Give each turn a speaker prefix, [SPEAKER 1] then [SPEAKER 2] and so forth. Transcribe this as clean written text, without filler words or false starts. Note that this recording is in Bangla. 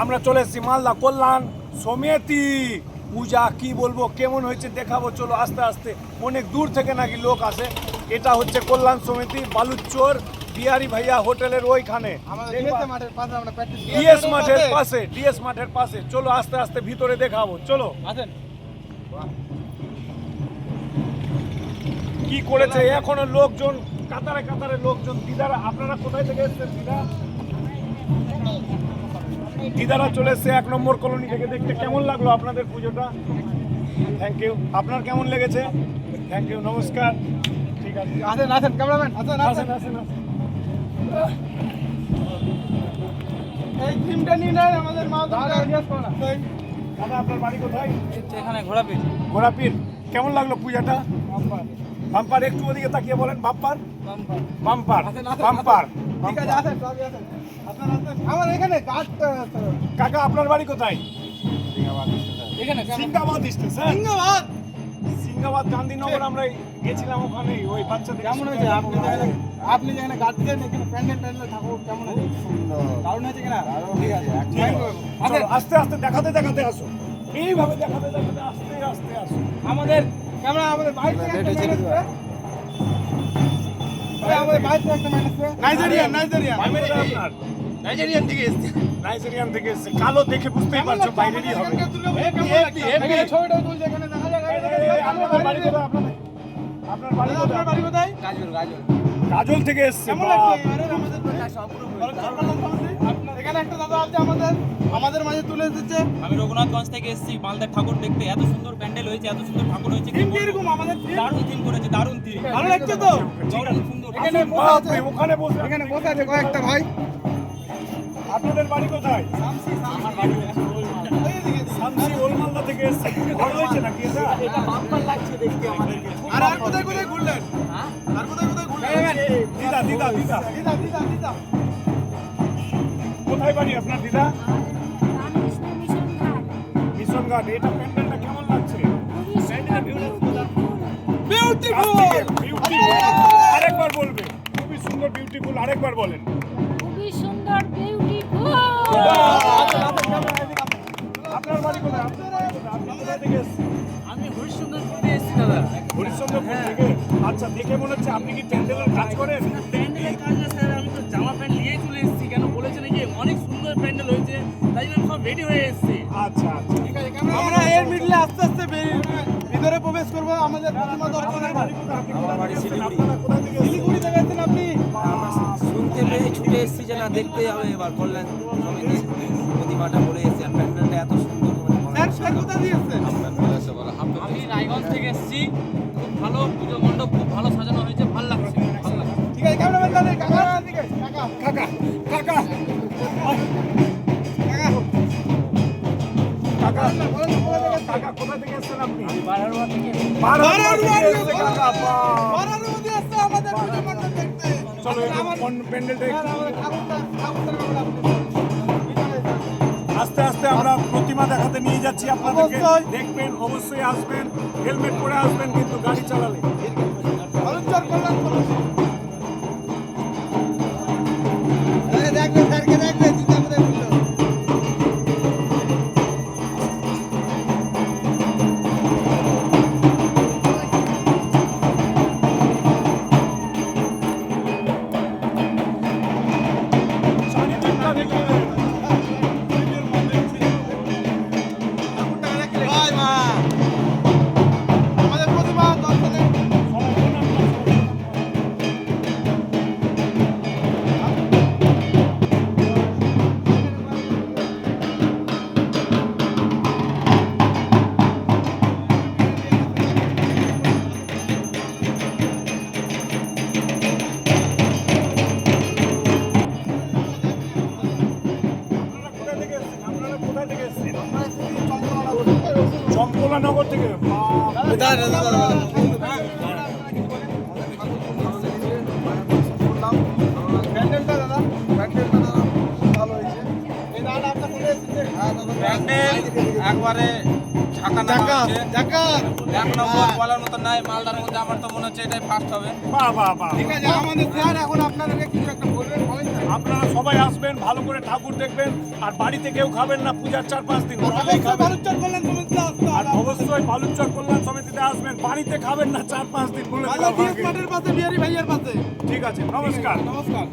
[SPEAKER 1] আমরা চলে এসেছি মালদা কল্যাণ সমিতি পূজা। কি বলবো, কেমন হয়েছে দেখাবো। চলো আস্তে আস্তে, অনেক দূর থেকে নাকি লোক আসে। এটা হচ্ছে কল্যাণ সমিতি, বালুচর বিহারি ভাইয়া হোটেলের ওইখানে, ডিএস মাঠের পাশে। চলো আস্তে আস্তে ভিতরে দেখাবো, চলো আসেন। কি করেছে এখনো লোকজন, কাতারে কাতারে লোকজন। দিদারা, আপনারা কোথায় থেকে এসেছেন? দিদারা চলে এসছে 1 নম্বর কলোনি থেকে। দেখতে কেমন লাগলো আপনাদের পুজোটা? Thank you. আপনার কেমন লেগেছে? থ্যাংক ইউ, নমস্কার। ঠিক আছে, আসেন আসেন ক্যামেরাম্যান, আসেন আসেন আসেন। এই টিমটা নিয়ে নেন আমাদের মা। দাদা আপনার বাড়ি কোথায়?
[SPEAKER 2] এখানে ঘোড়াপীর।
[SPEAKER 1] ঘোড়াপীর। কেমন লাগলো পূজাটা? বাম্পার। একটু ওদিকে তাকিয়ে বলেন, বাম্পার বাম্পার বাম্পার। ঠিক আছে, আসেন সবই আসেন। আমার এখানে কাকা আপনার বাড়ি কোথায়? সিঙ্গাবাদ স্টেশন। সিঙ্গাবাদ গান্ধীনগর। আমরা গেছিলাম ওখানে, ওই বাচ্চাদের।
[SPEAKER 2] কেমন হয়েছে আপনি যেখানে গাছ দিয়েছেন, এখানে প্যান্ডেল ঠাকুর কেমন হয়েছে? দারুণ হয়েছে কিনা? ঠিক আছে,
[SPEAKER 1] আস্তে আস্তে দেখাতে দেখাতে আসো, এইভাবে দেখাতে দেখাতে আস্তে আস্তে আসো।
[SPEAKER 2] আমাদের ক্যামেরা আমাদের বাইরে থেকে একটা ম্যানেজ করে, আমাদের বাইরে থেকে একটা ম্যানেজ করে। নাইজেরিয়ান থেকে এসেছে।
[SPEAKER 1] নাইজেরিয়ান থেকে এসেছে। কালো দেখে বুঝতেই পারছো বাইরেরই হবে।
[SPEAKER 2] ছবিটা তুলছে, এখানে দেখা যায়।
[SPEAKER 1] আপনার বাড়ি কোথায়? আপনার বাড়ি কোথায়? গাজল থেকে এসেছে।
[SPEAKER 2] এখানে একটা দাদা আছে আমাদের মাঝে তুলে এসেছে।
[SPEAKER 3] আমি রঘুনাথগঞ্জ থেকে এসেছি মালদার ঠাকুর দেখতে। এত সুন্দর প্যান্ডেল হয়েছে, এত সুন্দর ঠাকুর হয়েছে।
[SPEAKER 2] এরকম আমাদের
[SPEAKER 3] দারুণ থিম করেছে, দারুণ থিম।
[SPEAKER 2] ভালো লাগছে তো?
[SPEAKER 3] সুন্দর।
[SPEAKER 1] এখানে বসে আছে কয়েকটা ভাই। আপনাদের বাড়ি কোথায়? শামসি ওলমালদা থেকে এসেছে। ভালো হয়েছে নাকি এটা?
[SPEAKER 3] এটা বাম্পার লাগছে দেখতে আমাদেরকে।
[SPEAKER 2] আর কোথায় কোথায় ঘুরলেন? হ্যাঁ, আর কোথায় কোথায় ঘুরলেন? দিদা
[SPEAKER 1] কোথায় বাড়ি আপনার দিদা? মিশন ঘাট। এটা প্যান্ডেলটা কেমন লাগছে? আরেকবার বলবে। খুবই সুন্দর, বিউটিফুল। আরেকবার বলেন।
[SPEAKER 4] খুবই সুন্দর, বিউটিফুল।
[SPEAKER 1] আপনার বাড়ি কোথায়? আপনি কোথায় থেকে এসেছেন?
[SPEAKER 3] আমি হরিশ্চন্দ্রপুর থেকে এসেছি দাদা।
[SPEAKER 1] হরিশ্চন্দ্রপুর থেকে। আচ্ছা, দেখে মনে হচ্ছে আপনি কি প্যান্ডেলের কাজ করেন?
[SPEAKER 3] প্যান্ডেলের কাজ না স্যার, আমি তো জামা প্যান্ট নিয়েই চলে এসেছি। কেন বলেছেন যে অনেক সুন্দর প্যান্ডেল হয়েছে, তাই জন্য সব রেডি হয়ে এসেছি।
[SPEAKER 1] আচ্ছা আচ্ছা, ঠিক আছে।
[SPEAKER 2] আমরা এর মিডলে আস্তে আস্তে ভিতরে প্রবেশ করবো। আমাদের প্রতিমা দর্শনের
[SPEAKER 3] আমার বাড়ি শিলিগুড়ি।
[SPEAKER 2] শিলিগুড়ি থেকে এসেছেন আপনি?
[SPEAKER 3] শুনতে পেয়ে ছুটে এসেছি যে না দেখতে হবে এবার কল্যাণ সমিতির প্রতিমাটা বলে এসেছি। আর প্যান্ডেলটা এত সুন্দর।
[SPEAKER 2] স্যার কোথায় দিয়ে এসেছেন?
[SPEAKER 3] আমি রায়গঞ্জ থেকে এসেছি। খুব ভালো পুজো মণ্ডপ, খুব ভালো সাজানো হয়েছে, ভালো লাগছে।
[SPEAKER 2] ঠিক আছে, ক্যামেরাম্যান দাদা কাকা দিকে কাকা
[SPEAKER 1] কাকা কাকা কাকা কাকা কোথা থেকে এসেছেন আপনি?
[SPEAKER 3] বারহারোয়া থেকে।
[SPEAKER 1] বারহারোয়া থেকে এসেছে কাকা।
[SPEAKER 2] বারার মধ্যে আসছে আমাদের পুজো মণ্ডপ দেখতে।
[SPEAKER 1] চলো প্যান্ডেলটা আস্তে আস্তে আমরা প্রতিমা দেখাতে নিয়ে যাচ্ছি আপনাদেরকে। দেখবেন, অবশ্যই আসবেন, হেলমেট পরে আসবেন কিন্তু গাড়ি চালালে।
[SPEAKER 2] বালুচর কল্যাণ দেখবেন, স্যারকে দেখবেন।
[SPEAKER 1] চম্পলানগর থেকে।
[SPEAKER 2] একবারে
[SPEAKER 3] ঢাকা নামা হচ্ছে।
[SPEAKER 2] জাকাত।
[SPEAKER 3] এক নম্বর বলার মতো নাই, মালদার মধ্যে আমার তো মনে হচ্ছে এটাই ফার্স্ট হবে।
[SPEAKER 1] বাহ বাহ বাহ।
[SPEAKER 2] ঠিক আছে, আমাদের স্যার এখন আপনাদেরকে কিছু একটা বলবেন, বলেন না।
[SPEAKER 1] আপনারা সবাই আসবেন, ভালো করে ঠাকুর দেখবেন, আর বাড়িতে কেউ খাবেন না পূজার 4-5 দিন, হোটেলেই
[SPEAKER 2] অবশ্যই
[SPEAKER 1] খাবেন।
[SPEAKER 2] বালুচর কল্যাণ সমিতিতে আসতে
[SPEAKER 1] আর
[SPEAKER 2] হবে।
[SPEAKER 1] অবশ্যই বালুচর কল্যাণ সমিতিতে আসবেন, বাড়িতে খাবেন না 4-5 দিন, বলে দিলাম
[SPEAKER 2] বাংলা
[SPEAKER 1] আগে।
[SPEAKER 2] মাঠের পাশে বিহারি ভাইয়ের পাশে।
[SPEAKER 1] ঠিক আছে, নমস্কার।
[SPEAKER 2] নমস্কার।